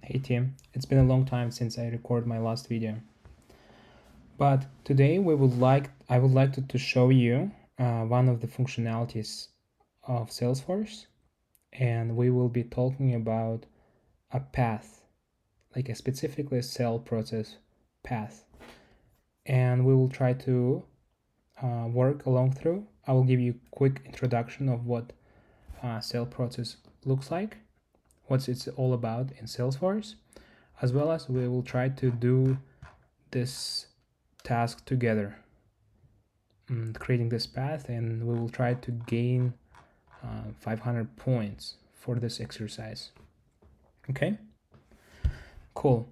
Hey team, it's been a long time since I recorded my last video. But today I would like to show you one of the functionalities of Salesforce, and we will be talking about a path, like a specifically sell process path. And we will try to work along through. I will give you a quick introduction of what sell process looks like, what it's all about in Salesforce, as well as we will try to do this task together, creating this path, and we will try to gain 500 points for this exercise. Okay, cool.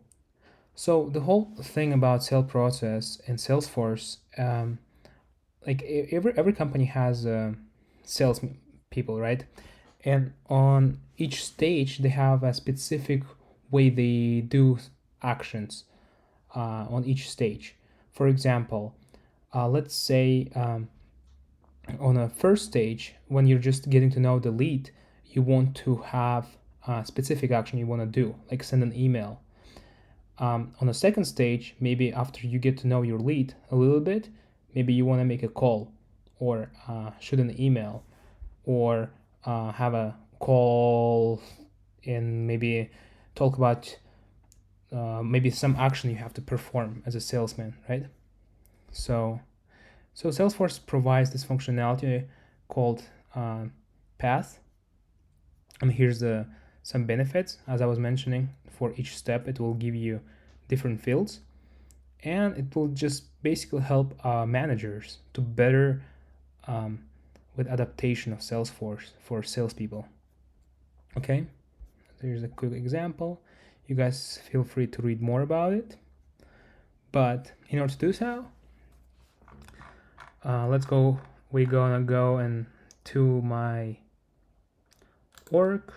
So the whole thing about sales process in Salesforce, like every company has sales people, right? And on each stage they have a specific way they do actions on each stage. For example, let's say on a first stage, when you're just getting to know the lead, you want to have a specific action you want to do, like send an email. On a second stage, maybe after you get to know your lead a little bit, maybe you want to make a call or shoot an email or have a call and maybe talk about maybe some action you have to perform as a salesman, right? So Salesforce provides this functionality called path, and here's some benefits. As I was mentioning, for each step it will give you different fields, and it will just basically help managers to better with adaptation of Salesforce for salespeople. Okay, so here's a quick example. You guys feel free to read more about it, but in order to do so, let's go. We're gonna go and to my org.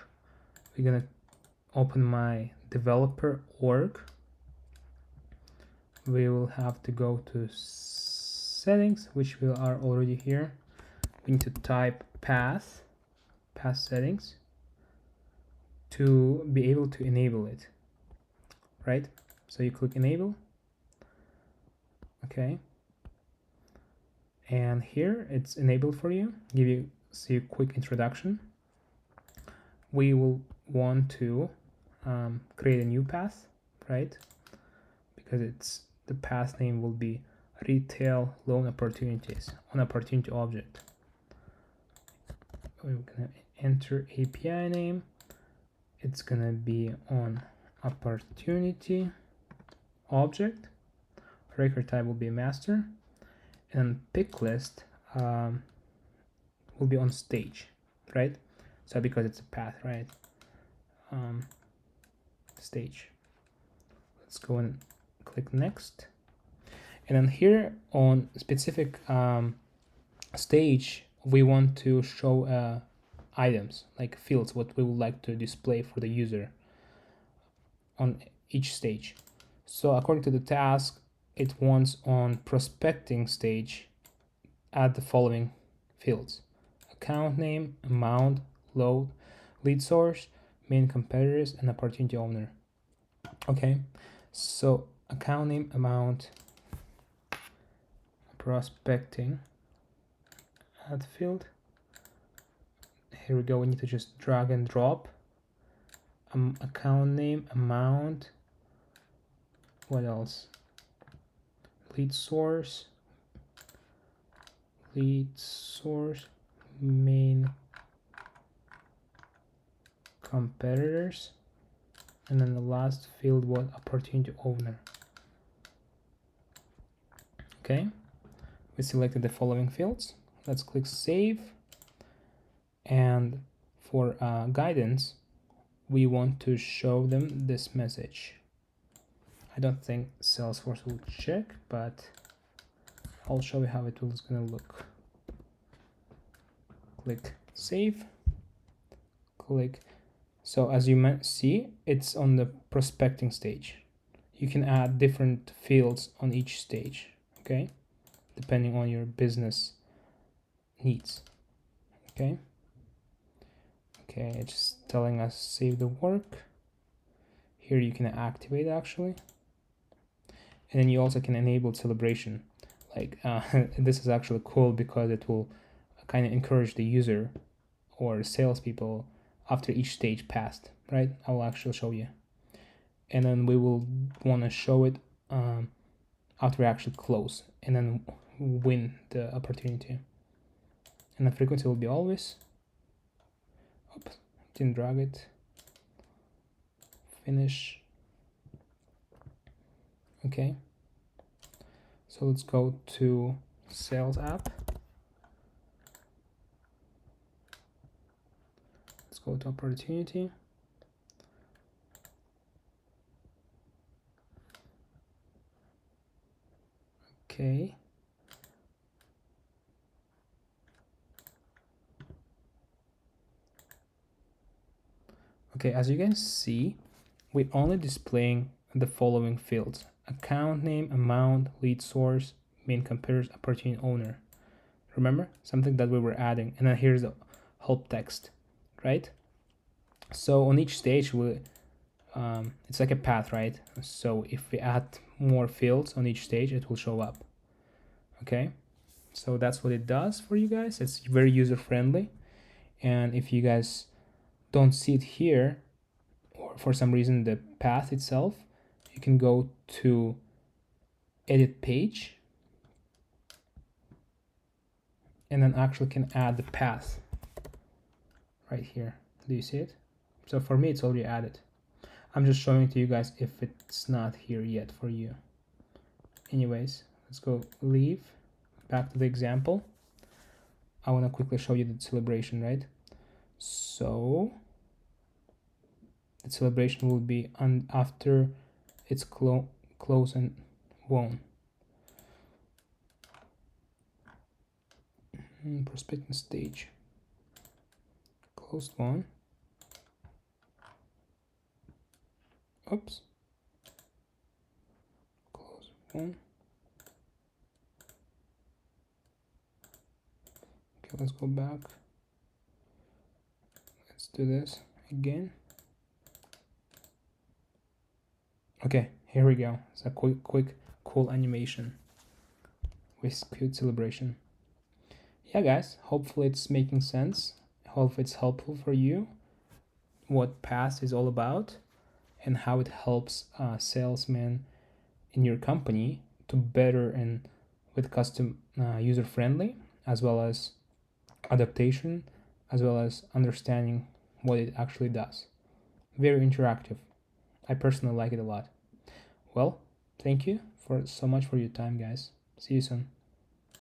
We're gonna open my developer org. We will have to go to settings, which we are already here. We need to type path settings to be able to enable it, right? So you click enable. Okay, and here it's enabled for you. Give you see a quick introduction. We will want to create a new path, right? Because the path name will be retail loan opportunities on opportunity object. We're gonna enter API name. It's gonna be on opportunity object. Record type will be master, and pick list will be on stage, right? So because it's a path, right? Stage. Let's go and click next, and then here on specific stage we want to show items like fields, what we would like to display for the user on each stage. So according to the task, it wants on prospecting stage add the following fields: account name, amount, load, lead source, main competitors, and opportunity owner. Okay, so account name, amount, prospecting, add field. Here we go. We need to just drag and drop account name, amount, what else? Lead source, main competitors, and then the last field was opportunity owner. Okay, we selected the following fields. Let's click save, and for guidance we want to show them this message. I don't think Salesforce will check, but I'll show you how it was gonna look. Click save, click. So as you might see, it's on the prospecting stage. You can add different fields on each stage, okay, depending on your business needs. Okay, it's just telling us save the work. Here you can activate actually, and then you also can enable celebration. Like this is actually cool because it will kind of encourage the user or salespeople after each stage passed, right? I will actually show you, and then we will want to show it after we actually close and then win the opportunity. And the frequency will be always. Oops, didn't drag it. Finish. Okay. So let's go to sales app. Let's go to opportunity. Okay. Okay, as you can see, we're only displaying the following fields: account name, amount, lead source, main competitors, opportunity owner. Remember? Something that we were adding. And then here's the help text, right? So on each stage, it's like a path, right? So if we add more fields on each stage, it will show up. Okay, so that's what it does for you guys. It's very user friendly. And if you guys don't see it here, or for some reason the path itself, you can go to edit page and then actually can add the path right here. Do you see it? So for me, it's already added. I'm just showing it to you guys if it's not here yet for you. Anyways, let's go leave. Back to the example. I want to quickly show you the celebration, right? So the celebration will be after it's close and won. Prospecting stage. Closed one. Oops. Close one. Okay, let's go back. Let's do this again. Okay, here we go. It's a quick, cool animation with cute celebration. Yeah, guys, hopefully it's making sense. Hopefully it's helpful for you what PASS is all about and how it helps salesmen in your company to better and with custom user friendly, as well as adaptation, as well as understanding what it actually does. Very interactive. I personally like it a lot. Well, thank you for so much for your time, guys. See you soon.